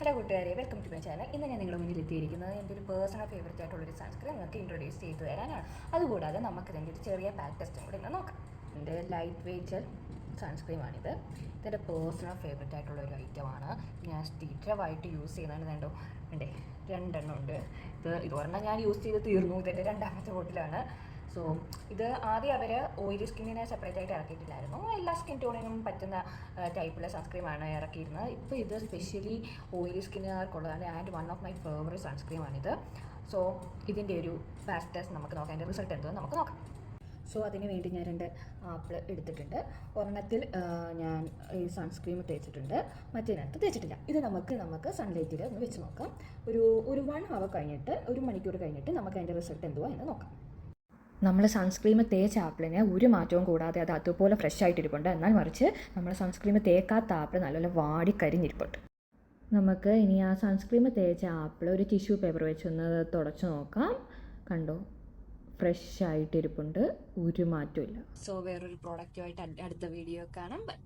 Hello കൂട്ടുകാരെ, welcome to my channel. ഇന്ന് ഞാൻ നിങ്ങളുടെ മുന്നിൽ എത്തിയിരിക്കുന്നത് എൻ്റെ ഒരു പേഴ്സണൽ ഫേവറേറ്റ് ആയിട്ടുള്ളൊരു സൺസ്ക്രീൻ നിങ്ങൾക്ക് ഇൻട്രൊഡ്യൂസ് ചെയ്ത് തരാനാണ്. അതുകൂടാതെ നമുക്ക് ഇതിൻ്റെ ഒരു ചെറിയ പാക്ക് ടെസ്റ്റും കൂടി ഇന്ന് നോക്കാം. എൻ്റെ ലൈറ്റ് വെയ്റ്റ് സൺസ്ക്രീമാണിത്. ഇതെൻ്റെ പേഴ്സണൽ ഫേവറേറ്റ് ആയിട്ടുള്ള ഒരു ഐറ്റമാണ്. ഞാൻ സ്ഥിരമായിട്ട് യൂസ് ചെയ്യുന്നതാണ്. കണ്ടോ ഉണ്ടേ, രണ്ടെണ്ണം ഉണ്ട്. ഇത് ഒരെണ്ണം ഞാൻ യൂസ് ചെയ്ത് തീർന്നു. ഇതെൻ്റെ രണ്ടാമത്തെ ബോട്ടിലാണ്. സോ ഇത് ആദ്യം അവർ ഓയിലി സ്കിന്നിനെ സെപ്പറേറ്റ് ആയിട്ട് ഇറക്കിയിട്ടില്ലായിരുന്നു. എല്ലാ സ്കിൻ ടോണിനും പറ്റുന്ന ടൈപ്പിലെ സൺസ്ക്രീമാണ് ഇറക്കിയിരുന്നത്. ഇപ്പോൾ ഇത് സ്പെഷ്യലി ഓയിലി സ്കിന്നുകാർക്കുള്ളതാണ് and one of my favourite സൺസ്ക്രീമാണിത്. സോ ഇതിൻ്റെ ഒരു പാക്ക് ടെസ്റ്റ് നമുക്ക് നോക്കാം. അതിൻ്റെ റിസൾട്ട് എന്തോ നമുക്ക് നോക്കാം. സോ അതിന് വേണ്ടി ഞാൻ 2 ആപ്പിൾ എടുത്തിട്ടുണ്ട്. ഒരെണ്ണത്തിൽ ഞാൻ ഈ സൺസ്ക്രീം തേച്ചിട്ടുണ്ട്, മറ്റേതിനകത്ത് തേച്ചിട്ടില്ല. ഇത് നമുക്ക് സൺലൈറ്റിൽ ഒന്ന് വെച്ച് നോക്കാം. ഒരു 1 hour കഴിഞ്ഞിട്ട്, 1 മണിക്കൂർ കഴിഞ്ഞിട്ട് നമുക്ക് അതിൻ്റെ റിസൾട്ട് എന്തുവാ എന്ന് നോക്കാം. നമ്മൾ സൺസ്ക്രീം തേച്ച ആപ്പിളിന് ഒരു മാറ്റവും കൂടാതെ അത് അതുപോലെ ഫ്രഷ് ആയിട്ടിരിപ്പുണ്ട്. എന്നാൽ മറിച്ച് നമ്മൾ സൺസ്ക്രീം തേക്കാത്ത ആപ്പിൾ നല്ലപോലെ വാടിക്കരിഞ്ഞിരിപ്പുണ്ട്. നമുക്ക് ഇനി ആ സൺസ്ക്രീം തേച്ച ആപ്പിൾ ഒരു ടിഷ്യൂ പേപ്പർ വെച്ചൊന്ന് തുടച്ച് നോക്കാം. കണ്ടോ, ഫ്രഷ് ആയിട്ടിരിപ്പുണ്ട്, ഒരു മാറ്റവും ഇല്ല. സോ വേറൊരു പ്രോഡക്റ്റുമായിട്ട് അടുത്ത വീഡിയോ കാണാം. ബൈ.